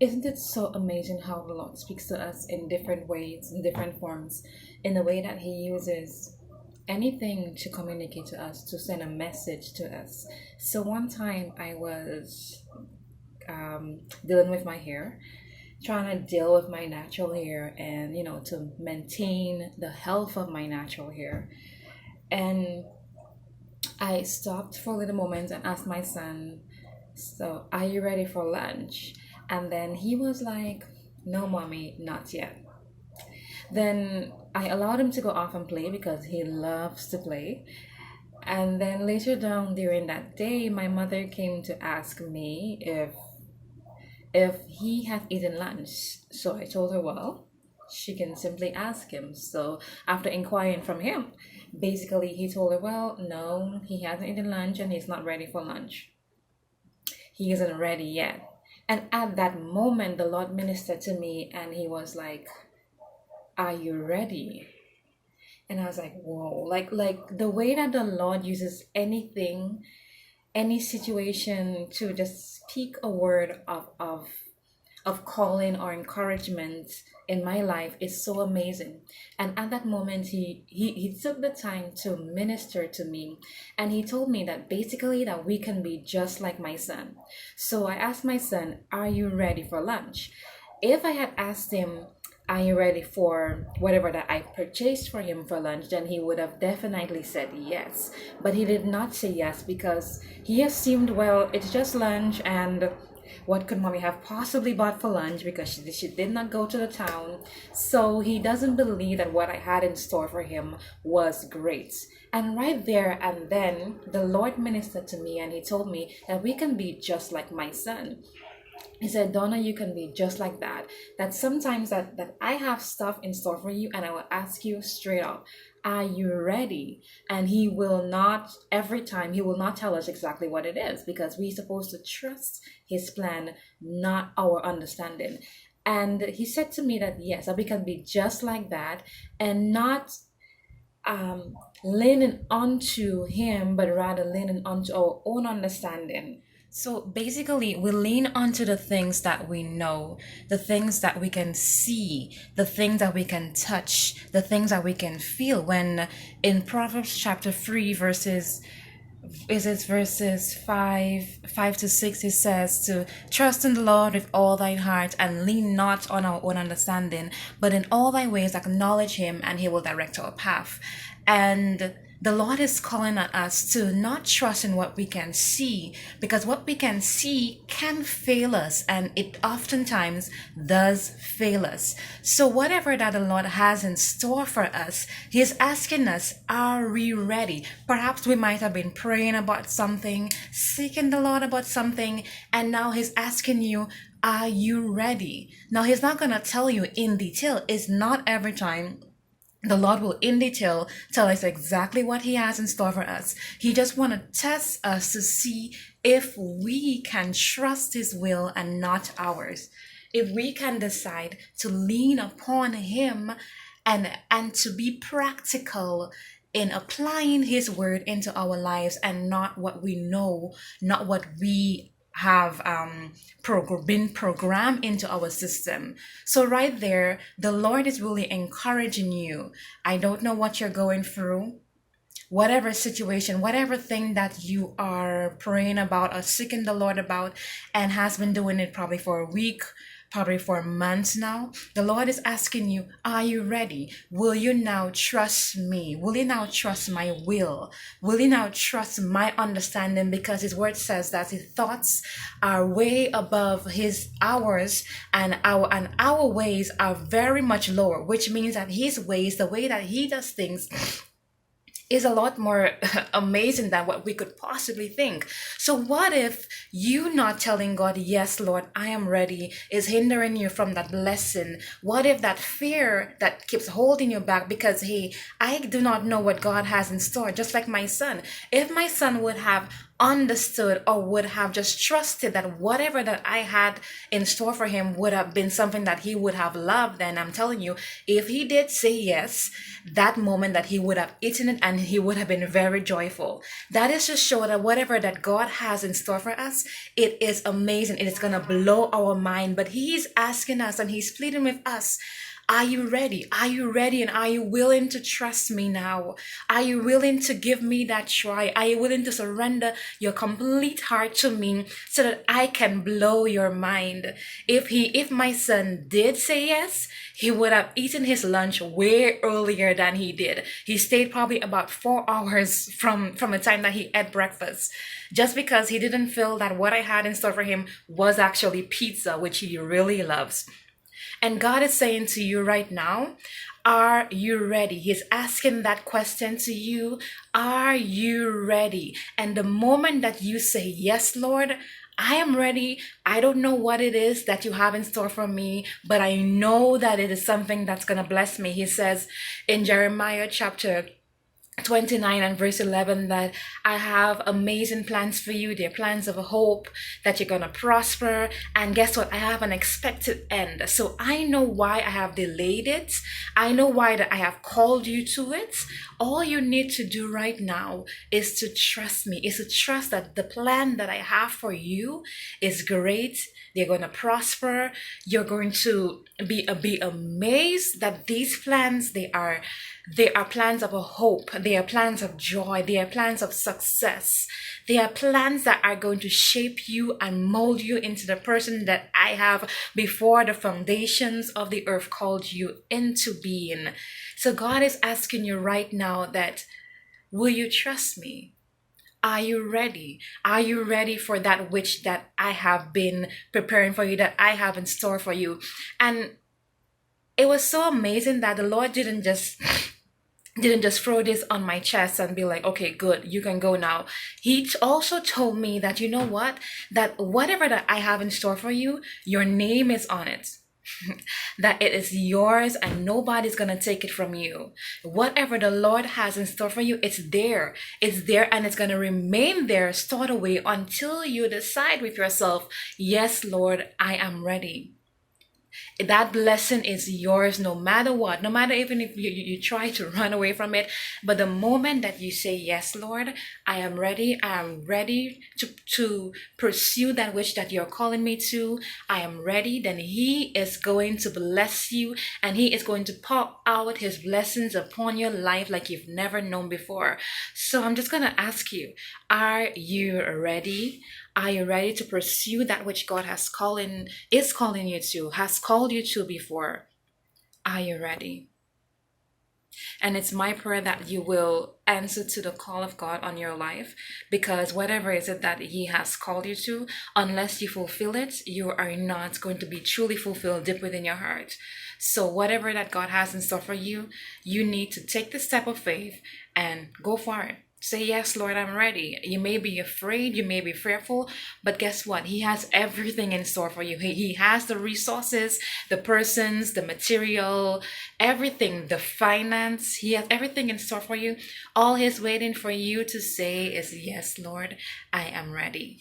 Isn't it so amazing how the Lord speaks to us in different ways, in different forms, in the way that He uses anything to communicate to us, to send a message to us? So one time I was dealing with my hair, trying to deal with my natural hair and, to maintain the health of my natural hair. And I stopped for a little moment and asked my son, so, are you ready for lunch? And then he was like, no, mommy, not yet. Then I allowed him to go off and play because he loves to play. And then later down during that day, my mother came to ask me if he had eaten lunch. So I told her, well, she can simply ask him. So after inquiring from him, basically he told her, well, no, he hasn't eaten lunch and he's not ready for lunch. He isn't ready yet. And at that moment, the Lord ministered to me and He was like, are you ready? And I was like, whoa, like the way that the Lord uses anything, any situation to just speak a word of calling or encouragement in my life is so amazing. And at that moment, he took the time to minister to me, and he told me that basically that we can be just like my son. So I asked my son, are you ready for lunch? If I had asked him, are you ready for whatever that I purchased for him for lunch, then he would have definitely said yes. But he did not say yes because he assumed, well, it's just lunch, and what could mommy have possibly bought for lunch because she did not go to the town. So he doesn't believe that what I had in store for him was great. And right there and then, the Lord ministered to me and He told me that we can be just like my son. He said, Donna, you can be just like that. That sometimes that I have stuff in store for you and I will ask you straight up, are you ready? And He will not, every time, He will not tell us exactly what it is because we're supposed to trust His plan, not our understanding. And He said to me that yes, that we can be just like that and not leaning onto Him, but rather leaning onto our own understanding. So basically, we lean onto the things that we know, the things that we can see, the things that we can touch, the things that we can feel. When in Proverbs chapter 3, verses 5 to 6, it says to trust in the Lord with all thine heart and lean not on our own understanding, but in all thy ways acknowledge Him and He will direct our path. And the Lord is calling on us to not trust in what we can see, because what we can see can fail us, and it oftentimes does fail us. So whatever that the Lord has in store for us, He's asking us, are we ready? Perhaps we might have been praying about something, seeking the Lord about something, and now He's asking you, are you ready? Now He's not going to tell you in detail. It's not every time the Lord will in detail tell us exactly what He has in store for us. He just want to test us to see if we can trust His will and not ours. If we can decide to lean upon Him and to be practical in applying His word into our lives and not what we know, not what we have been programmed into our system. So right there, the Lord is really encouraging you. I don't know what you're going through, whatever situation, whatever thing that you are praying about or seeking the Lord about and has been doing it probably for a week, probably for months now. The Lord is asking you, are you ready? Will you now trust me? Will you now trust my will? Will you now trust my understanding? Because His word says that His thoughts are way above ours, and our ways are very much lower, which means that His ways, the way that He does things, is a lot more amazing than what we could possibly think. So what if you not telling God, yes, Lord, I am ready, is hindering you from that blessing? What if that fear that keeps holding you back because, hey, I do not know what God has in store, just like my son. If my son would have understood or would have just trusted that whatever that I had in store for him would have been something that he would have loved, then I'm telling you, if he did say yes, that moment that he would have eaten it and he would have been very joyful. That is to show that whatever that God has in store for us, it is amazing. It is going to blow our mind. But he's asking us and he's pleading with us, are you ready? Are you ready? And are you willing to trust me now? Are you willing to give me that try? Are you willing to surrender your complete heart to me so that I can blow your mind? If my son did say yes, he would have eaten his lunch way earlier than he did. He stayed probably about 4 hours from the time that he ate breakfast, just because he didn't feel that what I had in store for him was actually pizza, which he really loves. And God is saying to you right now, are you ready? He's asking that question to you. Are you ready? And the moment that you say, yes, Lord, I am ready. I don't know what it is that you have in store for me, but I know that it is something that's going to bless me. He says in Jeremiah chapter 29 and verse 11 that I have amazing plans for you. They're plans of hope, that you're going to prosper. And guess what? I have an expected end. So I know why I have delayed it. I know why that I have called you to it. All you need to do right now is to trust me, is to trust that the plan that I have for you is great. They're going to prosper. You're going to be amazed that these plans, they are plans of a hope. They are plans of joy. They are plans of success. They are plans that are going to shape you and mold you into the person that I have before the foundations of the earth called you into being. So God is asking you right now that, will you trust me? Are you ready? Are you ready for that which that I have been preparing for you, that I have in store for you? And it was so amazing that the Lord didn't just throw this on my chest and be like, okay, good, you can go now. He also told me that, you know what, that whatever that I have in store for you, your name is on it. That it is yours and nobody's gonna take it from you. Whatever the Lord has in store for you, it's there and it's gonna remain there, stored away until you decide with yourself, yes, Lord, I am ready. That blessing is yours no matter what, no matter even if you try to run away from it. But the moment that you say, yes, Lord, I am ready to pursue that which that you're calling me to, I am ready, then he is going to bless you and he is going to pour out his blessings upon your life like you've never known before. So I'm just going to ask you, are you ready? Are you ready to pursue that which God is calling you to, has called you to before? Are you ready? And it's my prayer that you will answer to the call of God on your life, because whatever is it that he has called you to, unless you fulfill it, you are not going to be truly fulfilled deep within your heart. So whatever that God has in store for you, you need to take the step of faith and go for it. Say, yes, Lord, I'm ready. You may be afraid, you may be fearful, but guess what? He has everything in store for you. He has the resources, the persons, the material, everything, the finance. He has everything in store for you. All he's waiting for you to say is, yes, Lord, I am ready.